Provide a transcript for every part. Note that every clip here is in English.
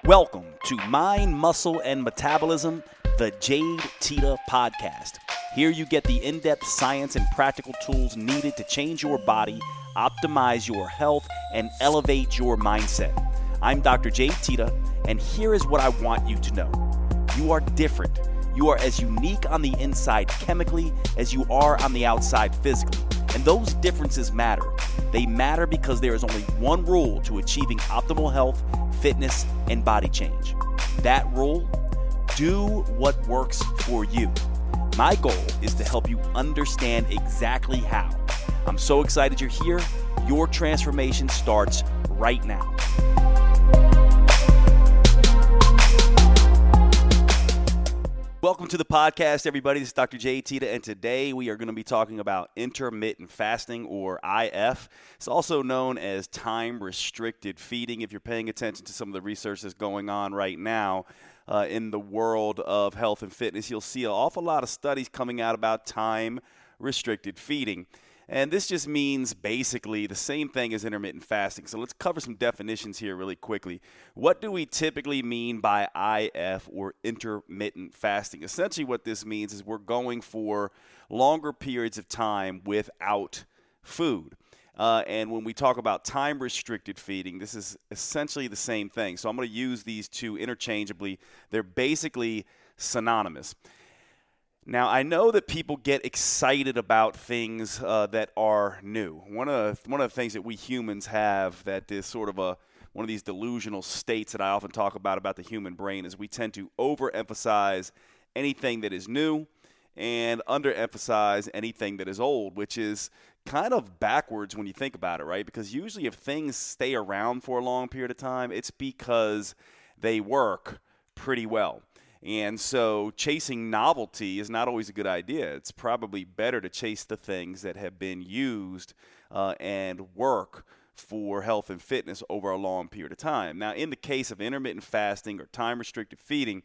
Welcome to Mind, Muscle, and Metabolism, the Jade Teta podcast. Here you get the in-depth science and practical tools needed to change your body, optimize your health, and elevate your mindset. I'm Dr. Jade Teta, and here is what I want you to know. You are different. You are as unique on the inside chemically as you are on the outside physically. And those differences matter. They matter because there is only one rule to achieving optimal health, fitness, and body change. That rule: do what works for you. My goal is to help you understand exactly how. I'm so excited you're here. Your transformation starts right now. Welcome to the podcast, everybody. This is Dr. Jade Teta, and today we are going to be talking about intermittent fasting, or IF. It's also known as time-restricted feeding. If you're paying attention to some of the research that's going on right now in the world of health and fitness, you'll see an awful lot of studies coming out about time-restricted feeding. And this just means basically the same thing as intermittent fasting. So let's cover some definitions here really quickly. What do we typically mean by IF, or intermittent fasting? Essentially what this means is we're going for longer periods of time without food. And when we talk about time-restricted feeding, this is essentially the same thing. So I'm going to use these two interchangeably. They're basically synonymous. Now, I know that people get excited about things that are new. One of the things that we humans have that is sort of one of these delusional states that I often talk about the human brain, is we tend to overemphasize anything that is new and underemphasize anything that is old, which is kind of backwards when you think about it, right? Because usually if things stay around for a long period of time, it's because they work pretty well. And so chasing novelty is not always a good idea. It's probably better to chase the things that have been used and work for health and fitness over a long period of time. Now, in the case of intermittent fasting or time-restricted feeding,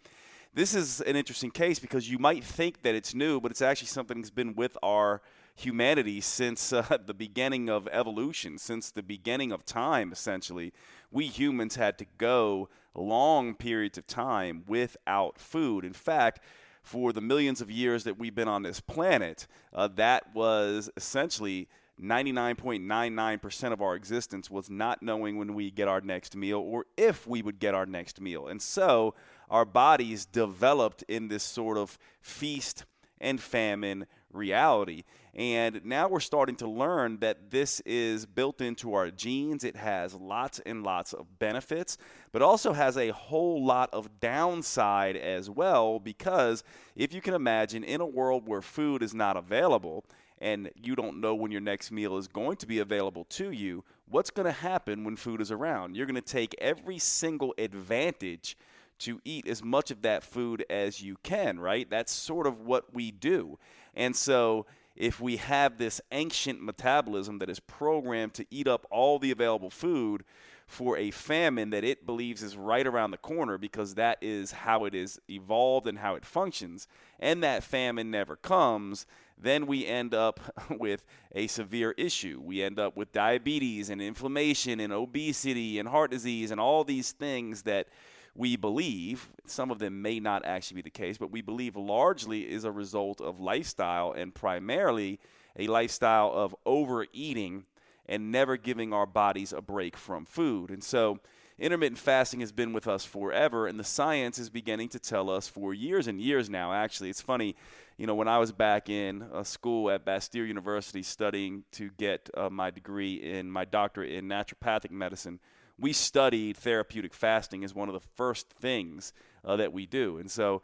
this is an interesting case because you might think that it's new, but it's actually something that's been with our humanity since the beginning of evolution, since the beginning of time, essentially. We humans had to go long periods of time without food. In fact, for the millions of years that we've been on this planet, that was essentially 99.99% of our existence was not knowing when we get our next meal or if we would get our next meal. And so our bodies developed in this sort of feast and famine reality. And now we're starting to learn that this is built into our genes. It has lots and lots of benefits, but also has a whole lot of downside as well, because if you can imagine, in a world where food is not available and you don't know when your next meal is going to be available to you, what's going to happen when food is around? You're going to take every single advantage to eat as much of that food as you can, right? That's sort of what we do. And so if we have this ancient metabolism that is programmed to eat up all the available food for a famine that it believes is right around the corner, because that is how it is evolved and how it functions, and that famine never comes, then we end up with a severe issue. We end up with diabetes and inflammation and obesity and heart disease and all these things that we believe, some of them may not actually be the case, but we believe largely is a result of lifestyle, and primarily a lifestyle of overeating and never giving our bodies a break from food. And so intermittent fasting has been with us forever, and the science is beginning to tell us for years and years now, actually. It's funny, when I was back in school at Bastyr University studying to get my doctorate in naturopathic medicine, we studied therapeutic fasting as one of the first things that we do. And so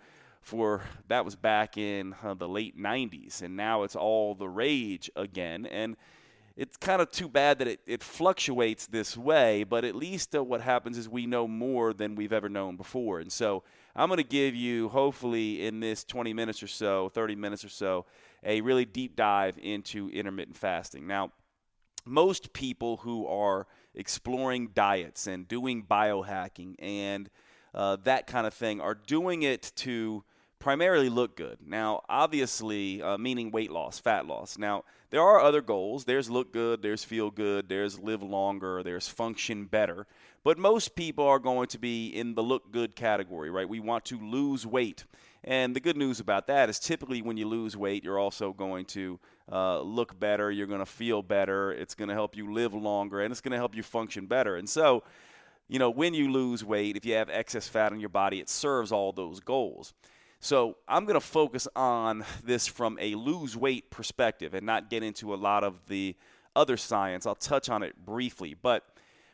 that was back in the late 90s, and now it's all the rage again. And it's kind of too bad that it fluctuates this way, but at least what happens is we know more than we've ever known before. And so I'm going to give you, hopefully in this 20 minutes or so, 30 minutes or so, a really deep dive into intermittent fasting. Now, most people who are exploring diets and doing biohacking and that kind of thing are doing it to primarily look good. Now, obviously, meaning weight loss, fat loss. Now, there are other goals. There's look good, there's feel good, there's live longer, there's function better. But most people are going to be in the look good category, right? We want to lose weight. And the good news about that is typically when you lose weight, you're also going to look better, you're going to feel better, it's going to help you live longer, and it's going to help you function better. And so, when you lose weight, if you have excess fat on your body, it serves all those goals. So I'm going to focus on this from a lose weight perspective and not get into a lot of the other science. I'll touch on it briefly. But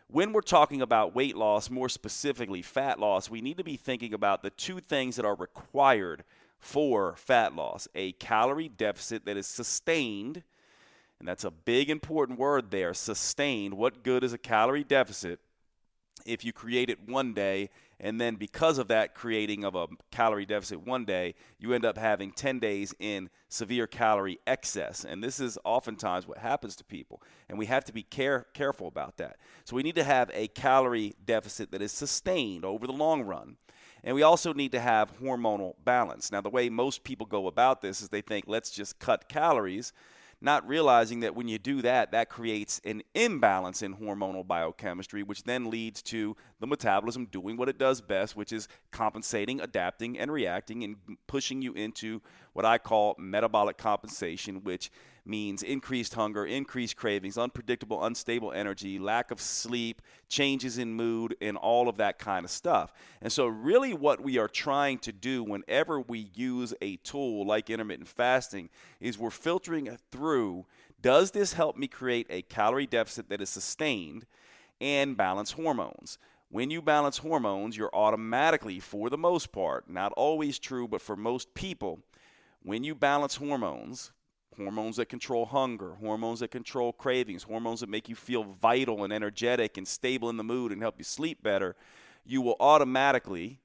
when we're talking about weight loss, more specifically fat loss, we need to be thinking about the two things that are required for fat loss: a calorie deficit that is sustained, and that's a big important word there, sustained. What good is a calorie deficit if you create it one day, and then because of that creating of a calorie deficit one day, you end up having 10 days in severe calorie excess? And this is oftentimes what happens to people, and we have to be careful about that. So we need to have a calorie deficit that is sustained over the long run. And we also need to have hormonal balance. Now, the way most people go about this is they think, let's just cut calories, not realizing that when you do that, that creates an imbalance in hormonal biochemistry, which then leads to the metabolism doing what it does best, which is compensating, adapting, and reacting, and pushing you into what I call metabolic compensation, which means increased hunger, increased cravings, unpredictable, unstable energy, lack of sleep, changes in mood, and all of that kind of stuff. And so really what we are trying to do whenever we use a tool like intermittent fasting is we're filtering through, does this help me create a calorie deficit that is sustained and balance hormones? When you balance hormones, you're automatically, for the most part, not always true, but for most people, when you balance hormones that control hunger, hormones that control cravings, hormones that make you feel vital and energetic and stable in the mood and help you sleep better, you will automatically,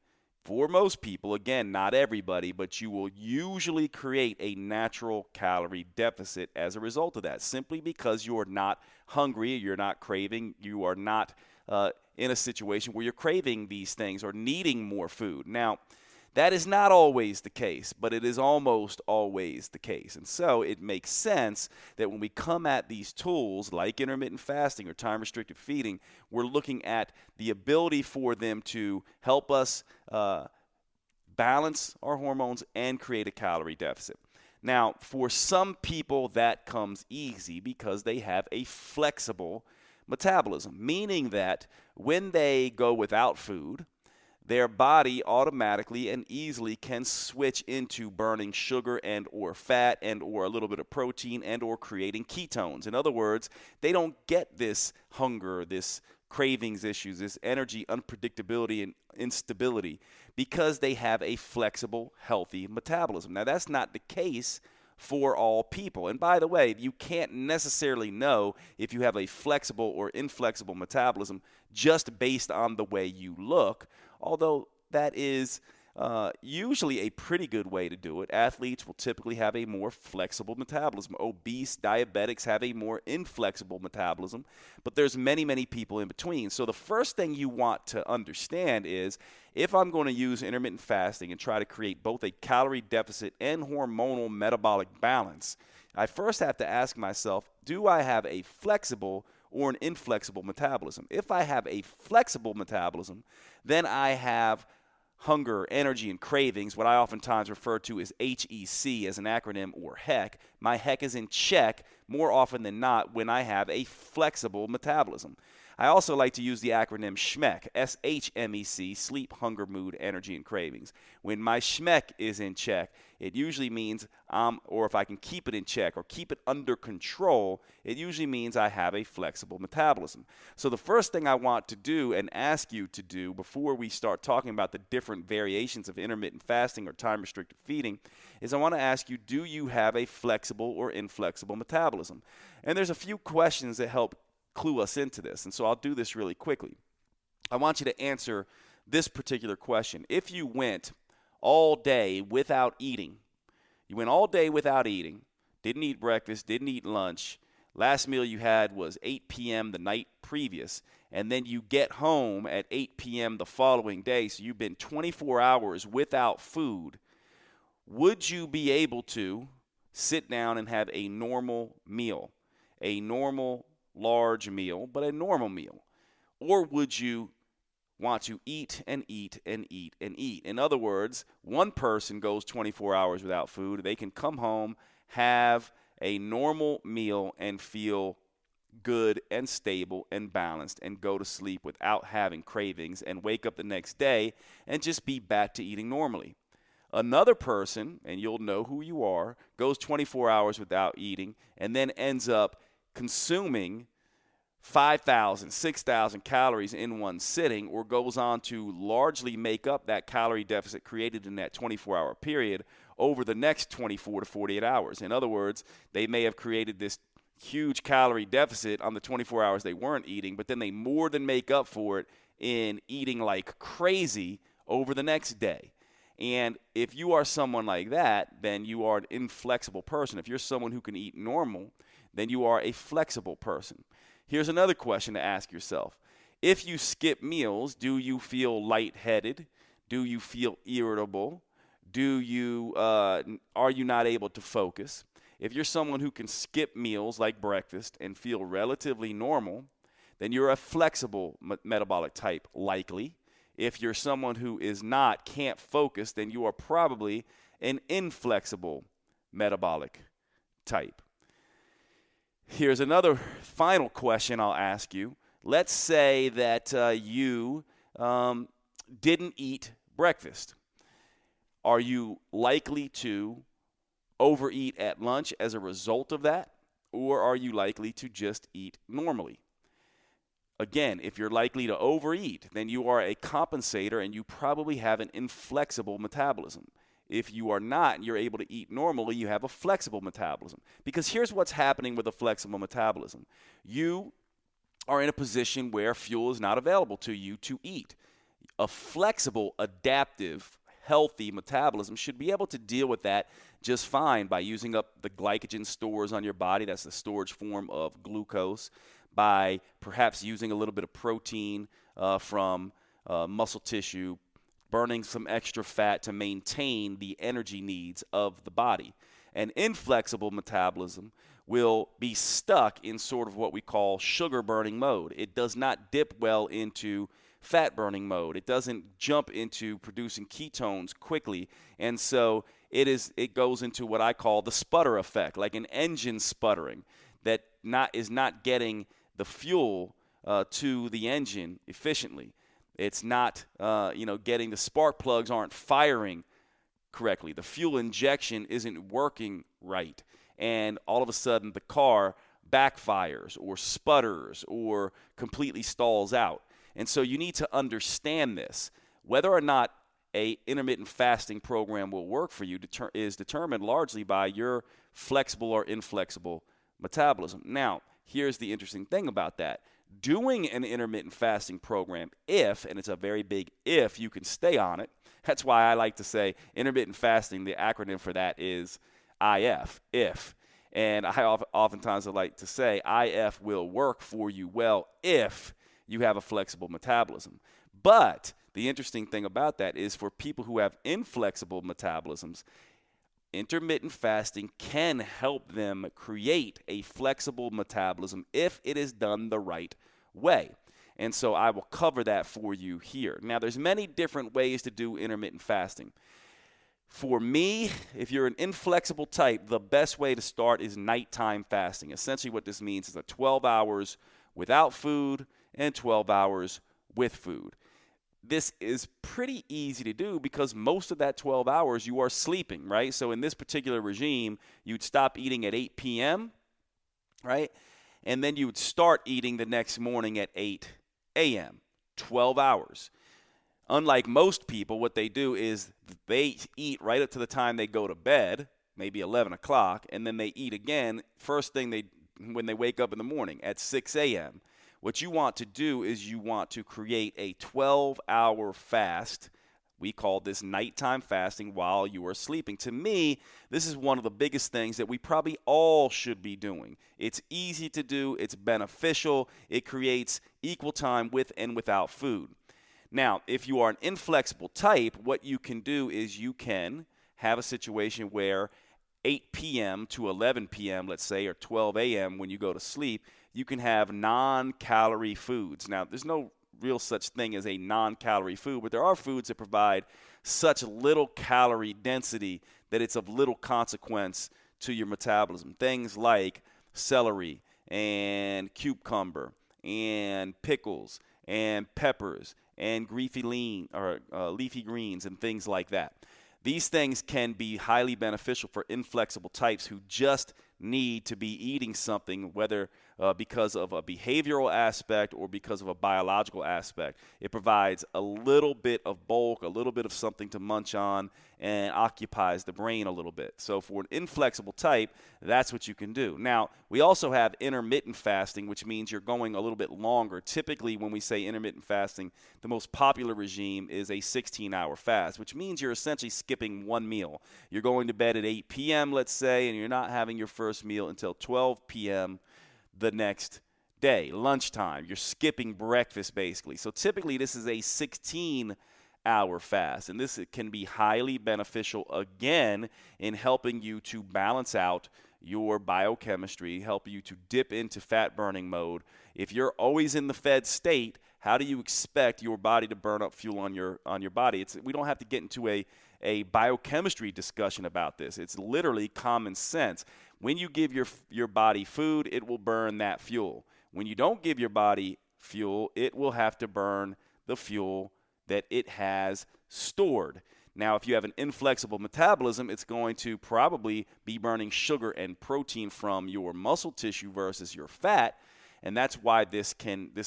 for most people, again, not everybody, but you will usually create a natural calorie deficit as a result of that, simply because you are not hungry, you're not craving, you are not in a situation where you're craving these things or needing more food. Now, that is not always the case, but it is almost always the case. And so it makes sense that when we come at these tools like intermittent fasting or time-restricted feeding, we're looking at the ability for them to help us balance our hormones and create a calorie deficit. Now, for some people, that comes easy because they have a flexible metabolism, meaning that when they go without food, their body automatically and easily can switch into burning sugar and or fat and or a little bit of protein and or creating ketones. In other words, they don't get this hunger, this cravings issues, this energy unpredictability and instability because they have a flexible, healthy metabolism. Now, that's not the case for all people. And by the way, you can't necessarily know if you have a flexible or inflexible metabolism just based on the way you look, although that is usually a pretty good way to do it. Athletes will typically have a more flexible metabolism. Obese diabetics have a more inflexible metabolism, but there's many, many people in between. So the first thing you want to understand is if I'm going to use intermittent fasting and try to create both a calorie deficit and hormonal metabolic balance, I first have to ask myself, do I have a flexible or an inflexible metabolism? If I have a flexible metabolism, then I have hunger, energy, and cravings, what I oftentimes refer to as HEC as an acronym, or HEC. My HEC is in check more often than not when I have a flexible metabolism. I also like to use the acronym SHMEC, S-H-M-E-C, sleep, hunger, mood, energy, and cravings. When my SHMEC is in check, it usually means, or if I can keep it in check or keep it under control, it usually means I have a flexible metabolism. So the first thing I want to do and ask you to do before we start talking about the different variations of intermittent fasting or time-restricted feeding is I want to ask you, do you have a flexible or inflexible metabolism? And there's a few questions that help clue us into this, and so I'll do this really quickly. I want you to answer this particular question. If you went all day without eating, didn't eat breakfast, didn't eat lunch, last meal you had was 8 p.m. the night previous, and then you get home at 8 p.m. the following day, so you've been 24 hours without food, would you be able to sit down and have a normal meal, a normal large meal, but a normal meal? Or would you want to eat and eat and eat and eat? In other words, one person goes 24 hours without food. They can come home, have a normal meal, and feel good and stable and balanced and go to sleep without having cravings and wake up the next day and just be back to eating normally. Another person, and you'll know who you are, goes 24 hours without eating and then ends up consuming 5,000, 6,000 calories in one sitting, or goes on to largely make up that calorie deficit created in that 24-hour period over the next 24 to 48 hours. In other words, they may have created this huge calorie deficit on the 24 hours they weren't eating, but then they more than make up for it in eating like crazy over the next day. And if you are someone like that, then you are an inflexible person. If you're someone who can eat normal, then you are a flexible person. Here's another question to ask yourself. If you skip meals, do you feel lightheaded? Do you feel irritable? Are you not able to focus? If you're someone who can skip meals like breakfast and feel relatively normal, then you're a flexible metabolic type, likely. If you're someone who can't focus, then you are probably an inflexible metabolic type. Here's another final question I'll ask you. Let's say that you didn't eat breakfast. Are you likely to overeat at lunch as a result of that, or are you likely to just eat normally? Again, if you're likely to overeat, then you are a compensator and you probably have an inflexible metabolism. If you are not and you're able to eat normally, you have a flexible metabolism. Because here's what's happening with a flexible metabolism. You are in a position where fuel is not available to you to eat. A flexible, adaptive, healthy metabolism should be able to deal with that just fine by using up the glycogen stores on your body. That's the storage form of glucose. By perhaps using a little bit of protein from muscle tissue, burning some extra fat to maintain the energy needs of the body. An inflexible metabolism will be stuck in sort of what we call sugar burning mode. It does not dip well into fat burning mode. It doesn't jump into producing ketones quickly. And so it goes into what I call the sputter effect, like an engine sputtering that is not getting the fuel to the engine efficiently. It's not, getting the spark plugs aren't firing correctly. The fuel injection isn't working right. And all of a sudden the car backfires or sputters or completely stalls out. And so you need to understand this. Whether or not a intermittent fasting program will work for you is determined largely by your flexible or inflexible metabolism. Now, here's the interesting thing about that. Doing an intermittent fasting program, and it's a very big if, you can stay on it. That's why I like to say intermittent fasting, the acronym for that is if. And I oftentimes like to say IF will work for you well if you have a flexible metabolism. But the interesting thing about that is for people who have inflexible metabolisms, intermittent fasting can help them create a flexible metabolism if it is done the right way. And so I will cover that for you here. Now, there's many different ways to do intermittent fasting. For me, if you're an inflexible type, the best way to start is nighttime fasting. Essentially what this means is 12 hours without food and 12 hours with food. This is pretty easy to do because most of that 12 hours you are sleeping, right? So in this particular regime, you'd stop eating at 8 p.m., right? And then you would start eating the next morning at 8 a.m., 12 hours. Unlike most people, what they do is they eat right up to the time they go to bed, maybe 11 o'clock, and then they eat again first thing when they wake up in the morning at 6 a.m. What you want to do is you want to create a 12-hour fast. We call this nighttime fasting while you are sleeping. To me, this is one of the biggest things that we probably all should be doing. It's easy to do. It's beneficial. It creates equal time with and without food. Now, if you are an inflexible type, what you can do is you can have a situation where 8 p.m. to 11 p.m., let's say, or 12 a.m. when you go to sleep, you can have non-calorie foods. Now, there's no real such thing as a non-calorie food, but there are foods that provide such little calorie density that it's of little consequence to your metabolism. Things like celery and cucumber and pickles and peppers and leafy greens and things like that. These things can be highly beneficial for inflexible types who just need to be eating something, whether because of a behavioral aspect or because of a biological aspect. It provides a little bit of bulk, a little bit of something to munch on, and occupies the brain a little bit. So for an inflexible type, that's what you can do. Now, we also have intermittent fasting, which means you're going a little bit longer. Typically, when we say intermittent fasting, the most popular regime is a 16-hour fast, which means you're essentially skipping one meal. You're going to bed at 8 p.m., let's say, and you're not having your first meal until 12 p.m. the next day, lunchtime. You're skipping breakfast, basically. So typically, this is a 16-hour fast, and this can be highly beneficial, again, in helping you to balance out your biochemistry, help you to dip into fat-burning mode. If you're always in the fed state, how do you expect your body to burn up fuel on your body? We don't have to get into a biochemistry discussion about this. It's literally common sense. When you give your body food, it will burn that fuel. When you don't give your body fuel, it will have to burn the fuel that it has stored. Now, if you have an inflexible metabolism, it's going to probably be burning sugar and protein from your muscle tissue versus your fat, and that's why this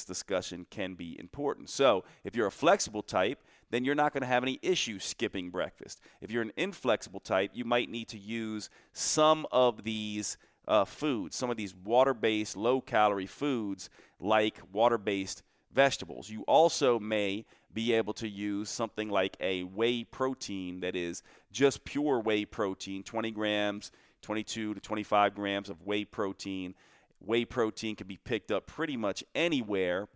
discussion can be important. So if you're a flexible type, then you're not going to have any issue skipping breakfast. If you're an inflexible type, you might need to use some of these foods, some of these water-based, low-calorie foods like water-based vegetables. You also may be able to use something like a whey protein that is just pure whey protein, 20 grams, 22 to 25 grams of whey protein. Whey protein can be picked up pretty much anywhere,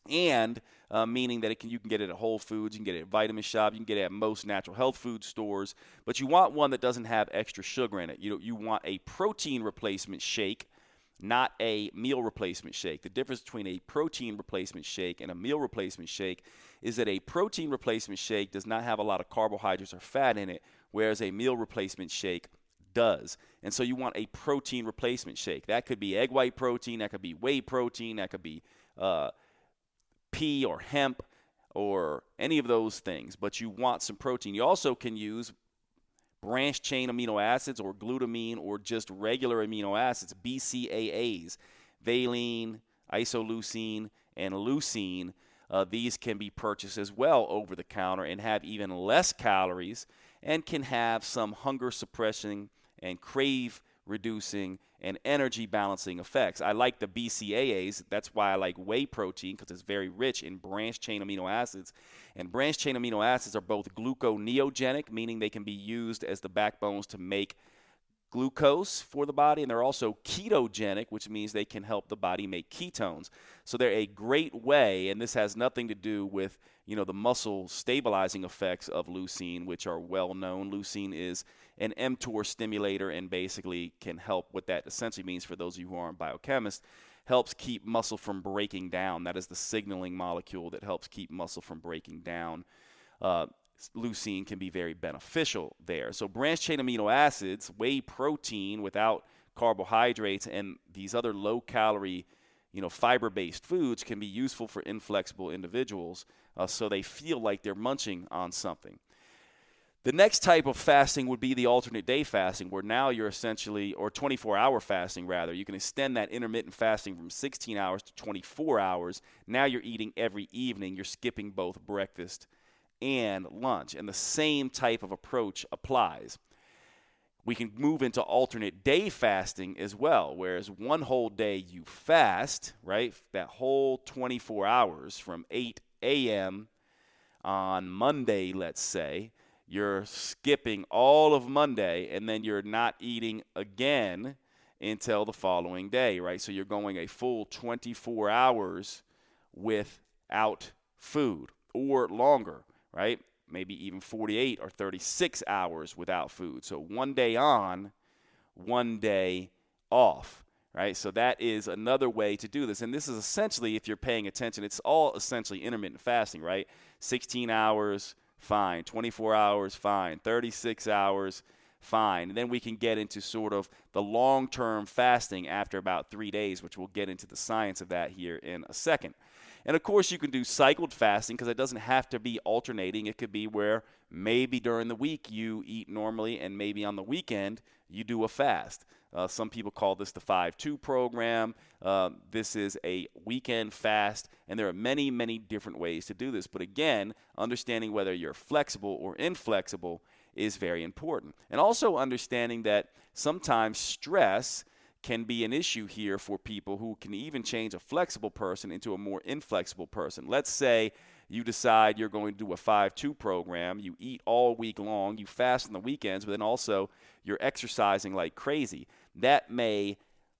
and meaning that you can get it at Whole Foods, you can get it at Vitamin Shop, you can get it at most natural health food stores, but you want one that doesn't have extra sugar in it. You want a protein replacement shake, not a meal replacement shake. The difference between a protein replacement shake and a meal replacement shake is that a protein replacement shake does not have a lot of carbohydrates or fat in it, whereas a meal replacement shake does. And so you want a protein replacement shake. That could be egg white protein, that could be whey protein, that could be pea or hemp or any of those things, but you want some protein. You also can use branched chain amino acids or glutamine or just regular amino acids, BCAAs, valine, isoleucine, and leucine. These can be purchased as well over the counter and have even less calories and can have some hunger suppressing and crave reducing and energy balancing effects. I like the BCAAs. That's why I like whey protein, because it's very rich in branched chain amino acids. And branched chain amino acids are both gluconeogenic, meaning they can be used as the backbones to make glucose for the body, and they're also ketogenic, which means they can help the body make ketones. So they're a great way, and this has nothing to do with the muscle stabilizing effects of leucine, which are well known. Leucine is an mTOR stimulator and basically can help. What that essentially means, for those of you who aren't biochemists, helps keep muscle from breaking down. That is the signaling molecule that helps keep muscle from breaking down. Leucine can be very beneficial there. So branched chain amino acids, whey protein without carbohydrates, and these other low-calorie, fiber-based foods can be useful for inflexible individuals, so they feel like they're munching on something. The next type of fasting would be the alternate day fasting, where now you're essentially, or 24-hour fasting rather, you can extend that intermittent fasting from 16 hours to 24 hours. Now you're eating every evening. You're skipping both breakfast and lunch, and the same type of approach applies. We can move into alternate day fasting as well, whereas one whole day you fast, right, that whole 24 hours from 8 a.m. on Monday, let's say, you're skipping all of Monday, and then you're not eating again until the following day, right? So you're going a full 24 hours without food or longer, right? maybe even 48 or 36 hours without food. So 1 day on, 1 day off, right? So that is another way to do this. And this is essentially, if you're paying attention, it's all essentially intermittent fasting, right? 16 hours, fine. 24 hours, fine. 36 hours, fine. And then we can get into sort of the long-term fasting after about 3 days, which we'll get into the science of that here in a second. And, of course, you can do cycled fasting because it doesn't have to be alternating. It could be where maybe during the week you eat normally and maybe on the weekend you do a fast. Some people call this the 5-2 program. This is a weekend fast, and there are many, many different ways to do this. But, again, understanding whether you're flexible or inflexible is very important. And also understanding that sometimes stress can be an issue here for people who can even change a flexible person into a more inflexible person. Let's say you decide you're going to do a 5-2 program. You eat all week long. You fast on the weekends, but then also you're exercising like crazy. That may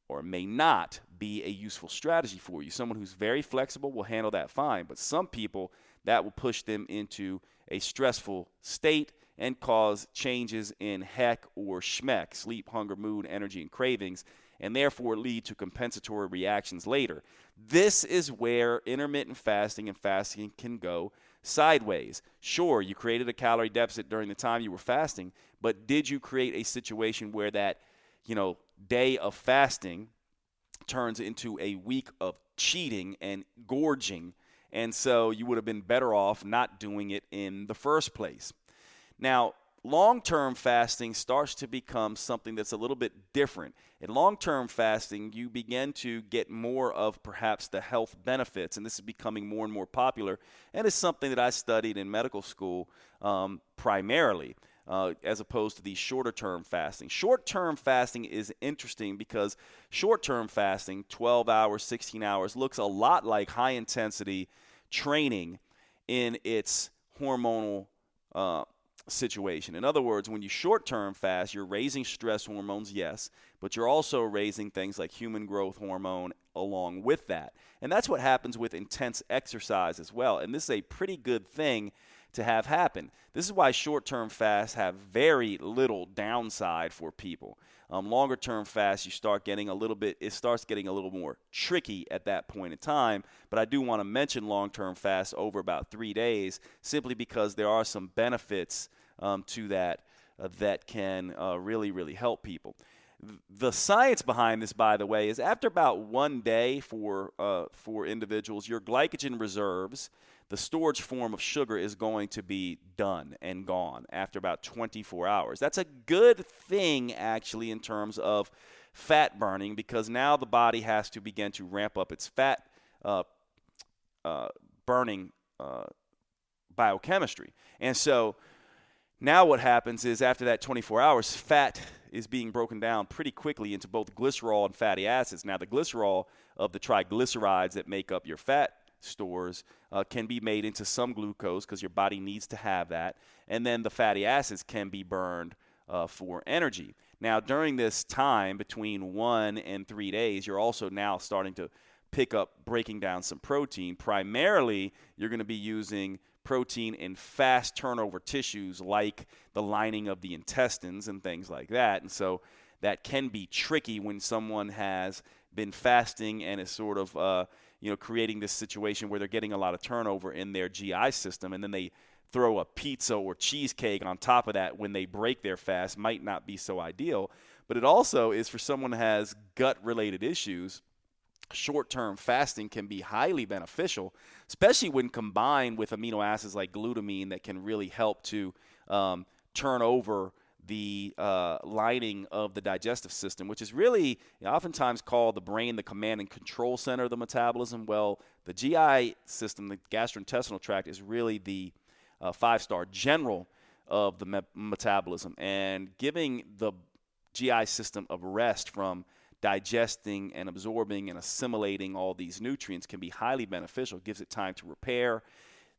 or may not be a useful strategy for you. Someone who's very flexible will handle that fine, but some people, that will push them into a stressful state and cause changes in HEC or SHMEC, sleep, hunger, mood, energy, and cravings, and therefore lead to compensatory reactions later. This is where intermittent fasting and fasting can go sideways. Sure, you created a calorie deficit during the time you were fasting, but did you create a situation where that, day of fasting turns into a week of cheating and gorging, and so you would have been better off not doing it in the first place? Now, long-term fasting starts to become something that's a little bit different. In long-term fasting, you begin to get more of perhaps the health benefits, and this is becoming more and more popular, and it's something that I studied in medical school primarily, as opposed to the shorter-term fasting. Short-term fasting is interesting because short-term fasting, 12 hours, 16 hours, looks a lot like high-intensity training in its hormonal situation. In other words, when you short-term fast, you're raising stress hormones, yes, but you're also raising things like human growth hormone along with that. And that's what happens with intense exercise as well. And this is a pretty good thing to have happen. This is why short-term fasts have very little downside for people. Longer-term fasts, it starts getting a little more tricky at that point in time. But I do want to mention long-term fasts over about 3 days, simply because there are some benefits to that that can really, really help people. The science behind this, by the way, is after about 1 day for individuals, your glycogen reserves, the storage form of sugar, is going to be done and gone after about 24 hours. That's a good thing, actually, in terms of fat burning, because now the body has to begin to ramp up its fat burning biochemistry. And so now what happens is after that 24 hours, fat is being broken down pretty quickly into both glycerol and fatty acids. Now, the glycerol of the triglycerides that make up your fat stores can be made into some glucose because your body needs to have that. And then the fatty acids can be burned for energy. Now, during this time between 1 and 3 days, you're also now starting to pick up breaking down some protein. Primarily, you're going to be using protein in fast turnover tissues like the lining of the intestines and things like that. And so that can be tricky when someone has been fasting and is sort of creating this situation where they're getting a lot of turnover in their GI system, and then they throw a pizza or cheesecake on top of that when they break their fast. Might not be so ideal. But it also is for someone who has gut-related issues. Short-term fasting can be highly beneficial, especially when combined with amino acids like glutamine that can really help to turn over the lining of the digestive system, which is really oftentimes called the brain, the command and control center of the metabolism. Well, the GI system, the gastrointestinal tract, is really the five-star general of the metabolism. And giving the GI system a rest from digesting and absorbing and assimilating all these nutrients can be highly beneficial. It gives it time to repair.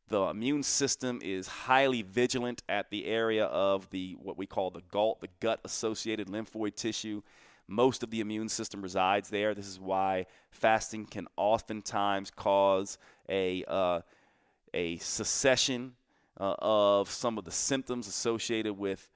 The immune system is highly vigilant at the area of what we call the GALT, the gut-associated lymphoid tissue. Most of the immune system resides there. This is why fasting can oftentimes cause a secession of some of the symptoms associated with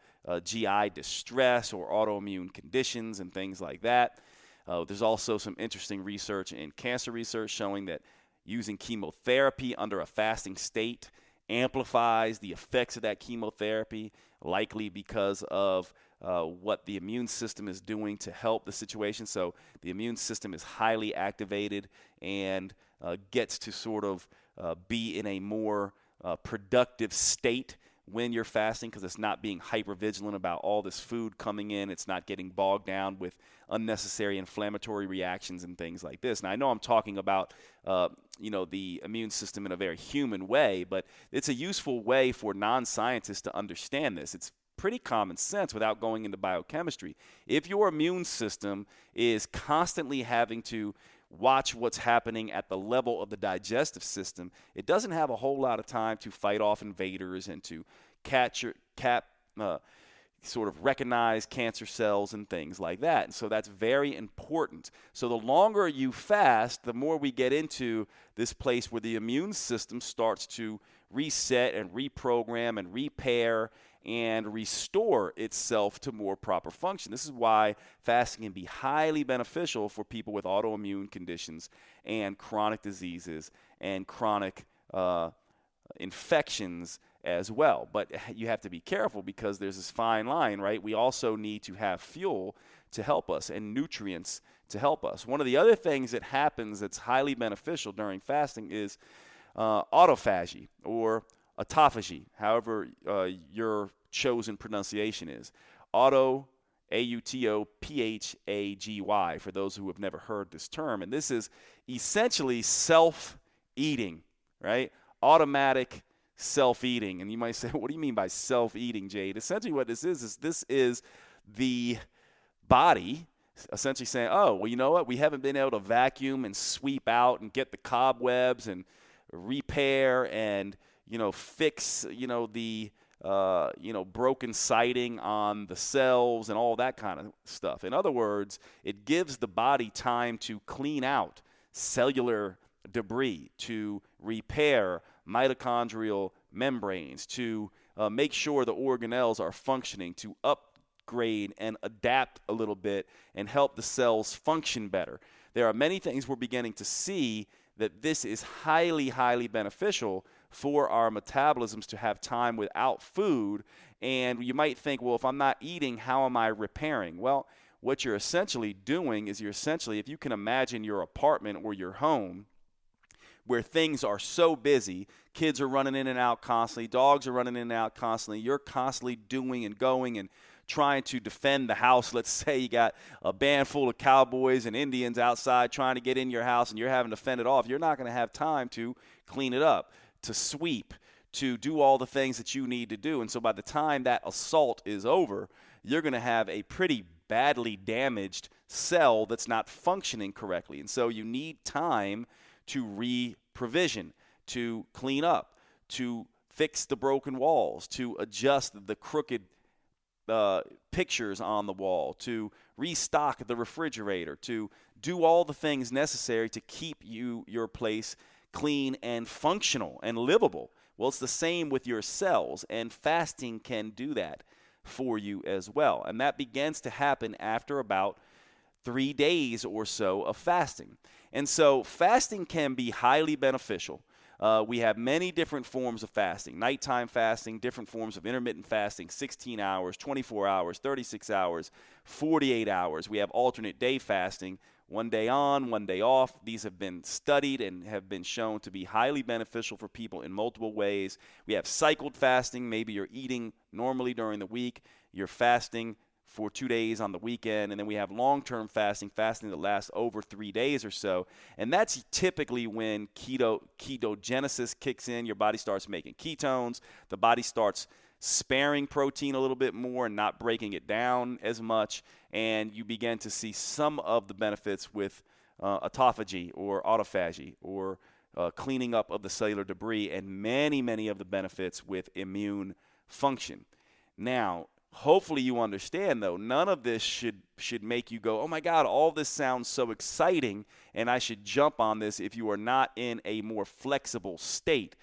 GI distress or autoimmune conditions and things like that. There's also some interesting research in cancer research showing that using chemotherapy under a fasting state amplifies the effects of that chemotherapy, likely because of what the immune system is doing to help the situation. So the immune system is highly activated and gets to sort of be in a more productive state when you're fasting, because it's not being hypervigilant about all this food coming in. It's not getting bogged down with unnecessary inflammatory reactions and things like this. Now, I know I'm talking about the immune system in a very human way, but it's a useful way for non-scientists to understand this. It's pretty common sense without going into biochemistry. If your immune system is constantly having to watch what's happening at the level of the digestive system, it doesn't have a whole lot of time to fight off invaders and to sort of recognize cancer cells and things like that. And so that's very important. So the longer you fast, the more we get into this place where the immune system starts to reset and reprogram and repair and restore itself to more proper function. This is why fasting can be highly beneficial for people with autoimmune conditions and chronic diseases and chronic infections as well. But you have to be careful because there's this fine line, right? We also need to have fuel to help us and nutrients to help us. One of the other things that happens that's highly beneficial during fasting is autophagy or autophagy, however your chosen pronunciation is. Autophagy, for those who have never heard this term. And this is essentially self-eating, right? Automatic self-eating. And you might say, what do you mean by self-eating, Jade? Essentially what this is the body essentially saying, oh, well, you know what? We haven't been able to vacuum and sweep out and get the cobwebs and repair and fix, the broken siding on the cells and all that kind of stuff. In other words, it gives the body time to clean out cellular debris, to repair mitochondrial membranes, to make sure the organelles are functioning, to upgrade and adapt a little bit and help the cells function better. There are many things we're beginning to see that this is highly, highly beneficial for our metabolisms to have time without food. And you might think, well, if I'm not eating, how am I repairing? Well, what you're essentially doing is if you can imagine your apartment or your home where things are so busy, kids are running in and out constantly, dogs are running in and out constantly, you're constantly doing and going and trying to defend the house. Let's say you got a band full of cowboys and Indians outside trying to get in your house and you're having to fend it off. You're not going to have time to clean it up, to sweep, to do all the things that you need to do. And so by the time that assault is over, you're going to have a pretty badly damaged cell that's not functioning correctly. And so you need time to re-provision, to clean up, to fix the broken walls, to adjust the crooked pictures on the wall, to restock the refrigerator, to do all the things necessary to keep your place clean and functional and livable. Well, it's the same with your cells, and fasting can do that for you as well. And that begins to happen after about 3 days or so of fasting. And so fasting can be highly beneficial. We have many different forms of fasting: nighttime fasting, different forms of intermittent fasting, 16 hours, 24 hours, 36 hours, 48 hours. We have alternate day fasting, 1 day on, 1 day off. These have been studied and have been shown to be highly beneficial for people in multiple ways. We have cycled fasting. Maybe you're eating normally during the week, you're fasting for 2 days on the weekend, and then we have long-term fasting that lasts over 3 days or so. And that's typically when ketogenesis kicks in. Your body starts making ketones. The body starts sparing protein a little bit more and not breaking it down as much, and you begin to see some of the benefits with autophagy or autophagy or cleaning up of the cellular debris, and many, many of the benefits with immune function. Now, hopefully you understand, though, none of this should make you go, oh my God, all this sounds so exciting and I should jump on this if you are not in a more flexible state.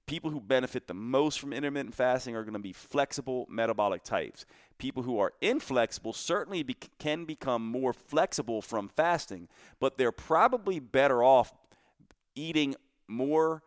People who benefit the most from intermittent fasting are going to be flexible metabolic types. People who are inflexible certainly can become more flexible from fasting, but they're probably better off eating more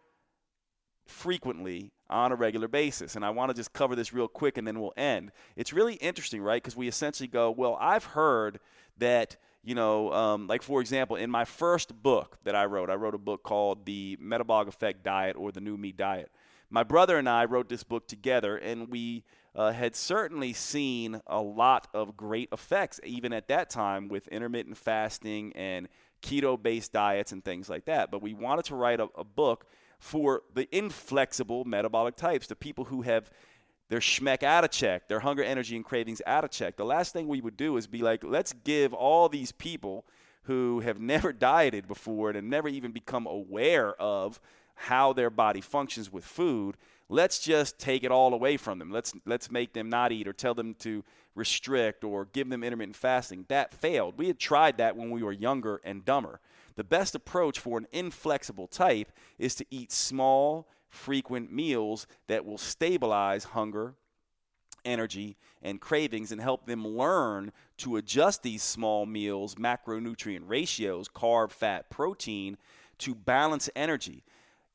frequently on a regular basis. And I want to just cover this real quick and then we'll end. It's really interesting, right? Because we essentially go, well, I've heard that, like for example, in my first book that I wrote a book called The Metabolic Effect Diet or The New Me Diet. My brother and I wrote this book together, and we had certainly seen a lot of great effects, even at that time, with intermittent fasting and keto-based diets and things like that. But we wanted to write a book for the inflexible metabolic types, the people who have their schmeck out of check, their hunger, energy, and cravings out of check. The last thing we would do is be like, let's give all these people who have never dieted before and have never even become aware of how their body functions with food, let's just take it all away from them. Let's make them not eat or tell them to restrict or give them intermittent fasting. That failed. We had tried that when we were younger and dumber. The best approach for an inflexible type is to eat small, frequent meals that will stabilize hunger, energy, and cravings and help them learn to adjust these small meals, macronutrient ratios, carb, fat, protein, to balance energy.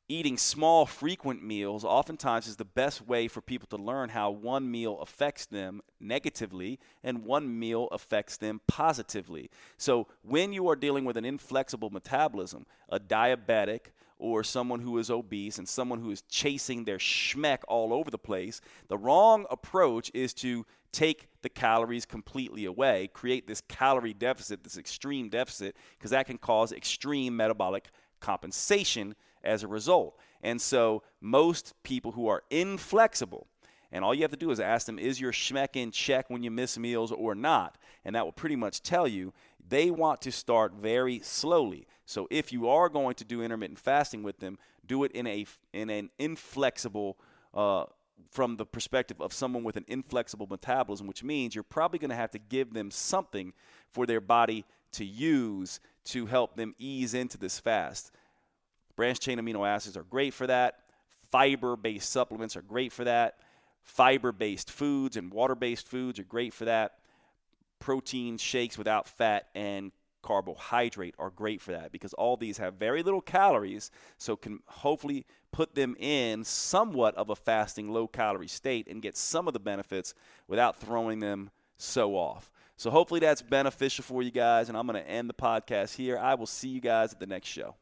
Eating small, frequent meals oftentimes is the best way for people to learn how one meal affects them negatively and one meal affects them positively. So when you are dealing with an inflexible metabolism, a diabetic or someone who is obese and someone who is chasing their schmeck all over the place, the wrong approach is to take the calories completely away, create this calorie deficit, this extreme deficit, because that can cause extreme metabolic compensation as a result. And so most people who are inflexible, and all you have to do is ask them, is your schmeck in check when you miss meals or not? And that will pretty much tell you they want to start very slowly. So if you are going to do intermittent fasting with them, do it in an inflexible, from the perspective of someone with an inflexible metabolism, which means you're probably going to have to give them something for their body to use to help them ease into this fast. Branched chain amino acids are great for that. Fiber-based supplements are great for that. Fiber-based foods and water-based foods are great for that. Protein shakes without fat and carbohydrate are great for that because all these have very little calories, so can hopefully put them in somewhat of a fasting low-calorie state and get some of the benefits without throwing them so off. So hopefully that's beneficial for you guys, and I'm going to end the podcast here. I will see you guys at the next show.